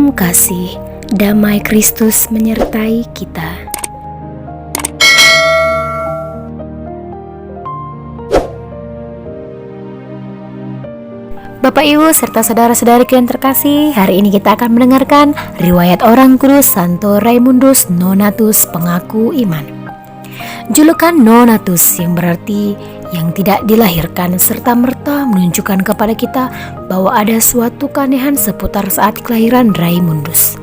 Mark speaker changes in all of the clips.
Speaker 1: Salam kasih, damai Kristus menyertai kita. Bapak Ibu serta saudara-saudari yang terkasih, hari ini kita akan mendengarkan riwayat orang kudus Santo Raimundus Nonatus pengaku iman. Julukan Nonatus yang berarti yang tidak dilahirkan serta-merta menunjukkan kepada kita bahwa ada suatu keanehan seputar saat kelahiran Raimundus.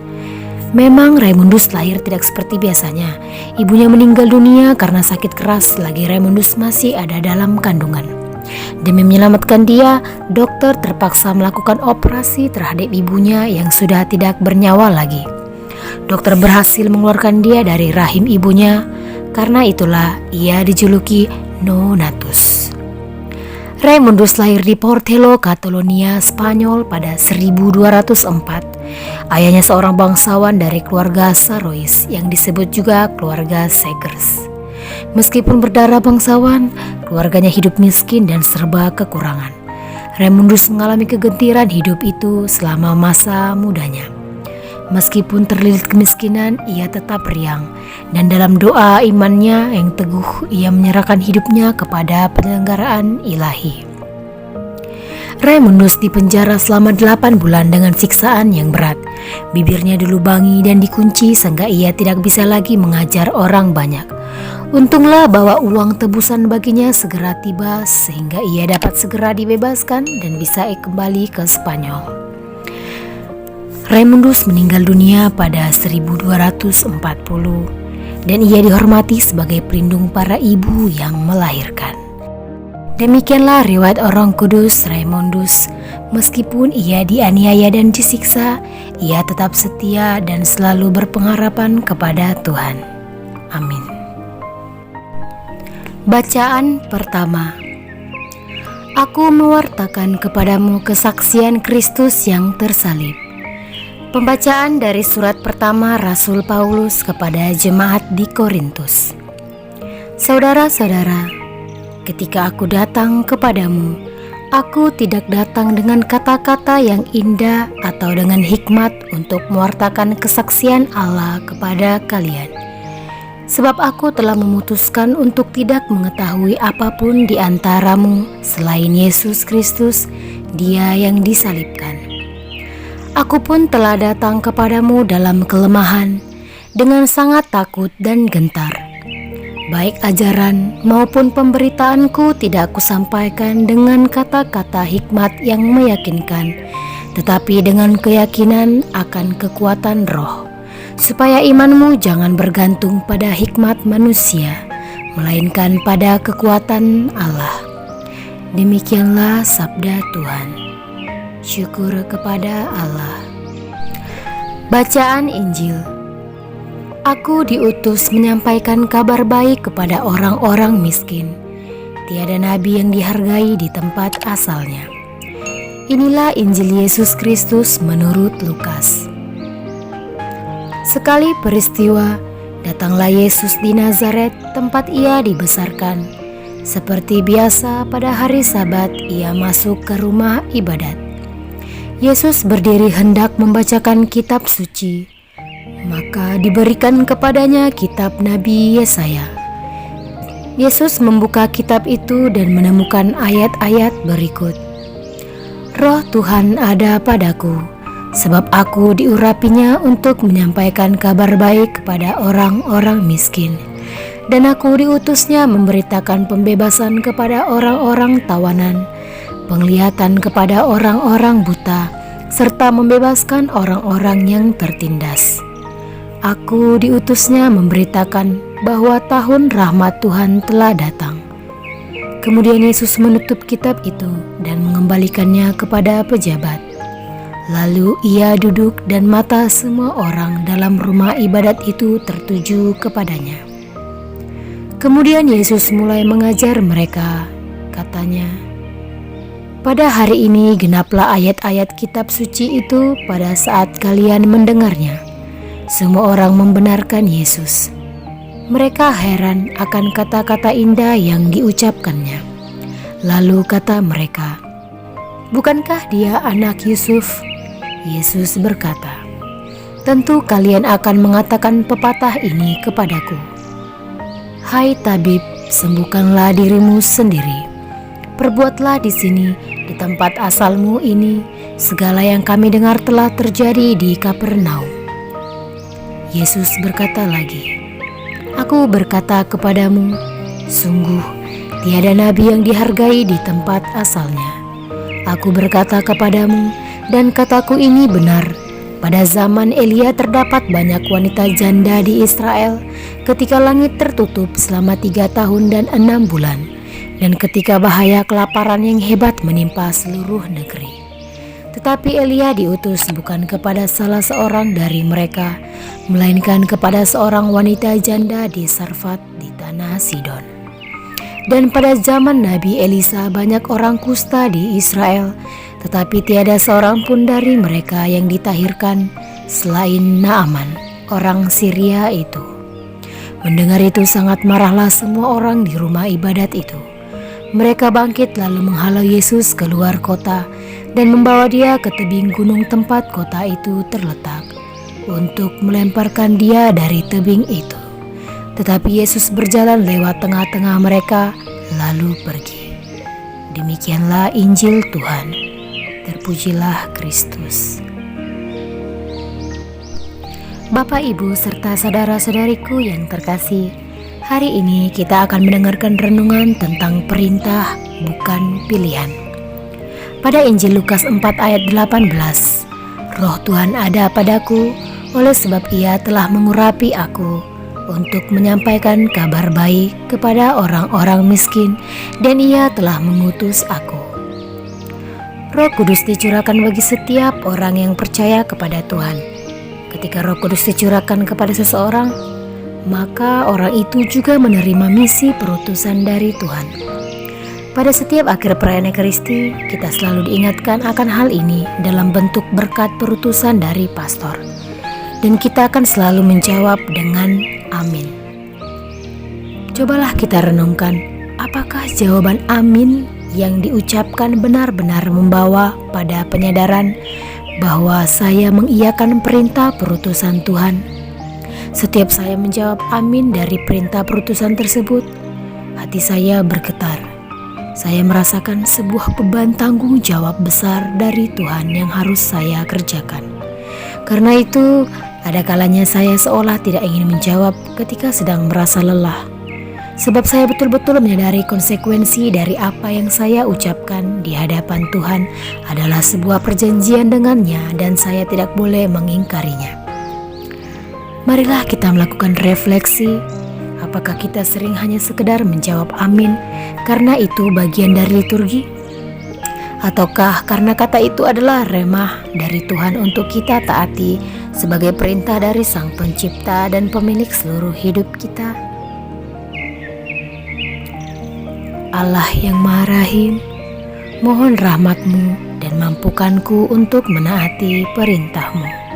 Speaker 1: Memang Raimundus lahir tidak seperti biasanya. Ibunya meninggal dunia karena sakit keras selagi Raimundus masih ada dalam kandungan. Demi menyelamatkan dia, dokter terpaksa melakukan operasi terhadap ibunya yang sudah tidak bernyawa lagi. Dokter berhasil mengeluarkan dia dari rahim ibunya, karena itulah ia dijuluki Nonatus. Raimundus lahir di Portello, Catalonia, Spanyol pada 1204. Ayahnya seorang bangsawan dari keluarga Sarois yang disebut juga keluarga Segers. Meskipun berdarah bangsawan, keluarganya hidup miskin dan serba kekurangan. Raimundus mengalami kegentiran hidup itu selama masa mudanya. Meskipun terlilit kemiskinan, ia tetap riang, dan dalam doa imannya yang teguh, ia menyerahkan hidupnya kepada penyelenggaraan ilahi. Raimundus dipenjara selama 8 bulan dengan siksaan yang berat. Bibirnya dilubangi dan dikunci sehingga ia tidak bisa lagi mengajar orang banyak. Untunglah bahwa uang tebusan baginya segera tiba sehingga ia dapat segera dibebaskan dan bisa kembali ke Spanyol. Raimundus meninggal dunia pada 1240 dan ia dihormati sebagai pelindung para ibu yang melahirkan. Demikianlah riwayat orang kudus Raimundus. Meskipun ia dianiaya dan disiksa, ia tetap setia dan selalu berpengharapan kepada Tuhan. Amin. Bacaan pertama. Aku mewartakan kepadamu kesaksian Kristus yang tersalib. Pembacaan dari surat pertama Rasul Paulus kepada jemaat di Korintus. Saudara-saudara, ketika aku datang kepadamu, aku tidak datang dengan kata-kata yang indah atau dengan hikmat untuk mewartakan kesaksian Allah kepada kalian. Sebab aku telah memutuskan untuk tidak mengetahui apapun di antaramu selain Yesus Kristus, Dia yang disalibkan. Aku pun telah datang kepadamu dalam kelemahan, dengan sangat takut dan gentar. Baik ajaran maupun pemberitaanku tidak kusampaikan dengan kata-kata hikmat yang meyakinkan, tetapi dengan keyakinan akan kekuatan roh, supaya imanmu jangan bergantung pada hikmat manusia, melainkan pada kekuatan Allah. Demikianlah sabda Tuhan. Syukur kepada Allah. Bacaan Injil. Aku diutus menyampaikan kabar baik kepada orang-orang miskin. Tiada nabi yang dihargai di tempat asalnya. Inilah Injil Yesus Kristus menurut Lukas. Sekali peristiwa, datanglah Yesus di Nazaret, tempat ia dibesarkan. Seperti biasa pada hari Sabat, ia masuk ke rumah ibadat. Yesus berdiri hendak membacakan kitab suci. Maka diberikan kepadanya kitab Nabi Yesaya. Yesus membuka kitab itu dan menemukan ayat-ayat berikut. Roh Tuhan ada padaku, sebab aku diurapinya untuk menyampaikan kabar baik kepada orang-orang miskin. Dan aku diutusnya memberitakan pembebasan kepada orang-orang tawanan, penglihatan kepada orang-orang buta, serta membebaskan orang-orang yang tertindas. Aku diutusnya memberitakan bahwa tahun rahmat Tuhan telah datang. Kemudian Yesus menutup kitab itu dan mengembalikannya kepada pejabat. Lalu ia duduk dan mata semua orang dalam rumah ibadat itu tertuju kepadanya. Kemudian Yesus mulai mengajar mereka, katanya, pada hari ini genaplah ayat-ayat kitab suci itu pada saat kalian mendengarnya. Semua orang membenarkan Yesus. Mereka heran akan kata-kata indah yang diucapkannya. Lalu kata mereka, bukankah dia anak Yusuf? Yesus berkata, tentu kalian akan mengatakan pepatah ini kepadaku, "Hai tabib, sembuhkanlah dirimu sendiri. Perbuatlah di sini, di tempat asalmu ini, segala yang kami dengar telah terjadi di Kapernaum." Yesus berkata lagi, "Aku berkata kepadamu, sungguh tiada nabi yang dihargai di tempat asalnya. Aku berkata kepadamu, dan kataku ini benar, pada zaman Elia terdapat banyak wanita janda di Israel ketika langit tertutup selama 3 tahun dan 6 bulan, dan ketika bahaya kelaparan yang hebat menimpa seluruh negeri. Tetapi Elia diutus bukan kepada salah seorang dari mereka, melainkan kepada seorang wanita janda di Sarfat di tanah Sidon. Dan pada zaman Nabi Elisa banyak orang kusta di Israel, tetapi tiada seorang pun dari mereka yang ditahirkan selain Naaman, orang Syria itu." Mendengar itu sangat marahlah semua orang di rumah ibadat itu. Mereka bangkit lalu menghalau Yesus keluar kota dan membawa dia ke tebing gunung tempat kota itu terletak untuk melemparkan dia dari tebing itu. Tetapi Yesus berjalan lewat tengah-tengah mereka lalu pergi. Demikianlah Injil Tuhan. Terpujilah Kristus. Bapak, Ibu, serta saudara-saudariku yang terkasih, hari ini kita akan mendengarkan renungan tentang perintah bukan pilihan. Pada Injil Lukas 4 ayat 18, "Roh Tuhan ada padaku, oleh sebab Ia telah mengurapi aku untuk menyampaikan kabar baik kepada orang-orang miskin, dan Ia telah mengutus aku." Roh Kudus dicurahkan bagi setiap orang yang percaya kepada Tuhan. Ketika Roh Kudus dicurahkan kepada seseorang, maka orang itu juga menerima misi perutusan dari Tuhan. Pada setiap akhir perayaan Ekaristi, kita selalu diingatkan akan hal ini dalam bentuk berkat perutusan dari pastor. Dan kita akan selalu menjawab dengan amin. Cobalah kita renungkan, apakah jawaban amin yang diucapkan benar-benar membawa pada penyadaran bahwa saya mengiyakan perintah perutusan Tuhan. Setiap saya menjawab amin dari perintah perutusan tersebut, hati saya bergetar. Saya merasakan sebuah beban tanggung jawab besar dari Tuhan yang harus saya kerjakan. Karena itu, ada kalanya saya seolah tidak ingin menjawab ketika sedang merasa lelah. Sebab saya betul-betul menyadari konsekuensi dari apa yang saya ucapkan di hadapan Tuhan adalah sebuah perjanjian dengannya dan saya tidak boleh mengingkarinya. Marilah kita melakukan refleksi, apakah kita sering hanya sekedar menjawab amin karena itu bagian dari liturgi? Ataukah karena kata itu adalah remah dari Tuhan untuk kita taati sebagai perintah dari Sang Pencipta dan Pemilik seluruh hidup kita? Allah yang Maha Rahim, mohon rahmat-Mu dan mampukanku untuk menaati perintah-Mu.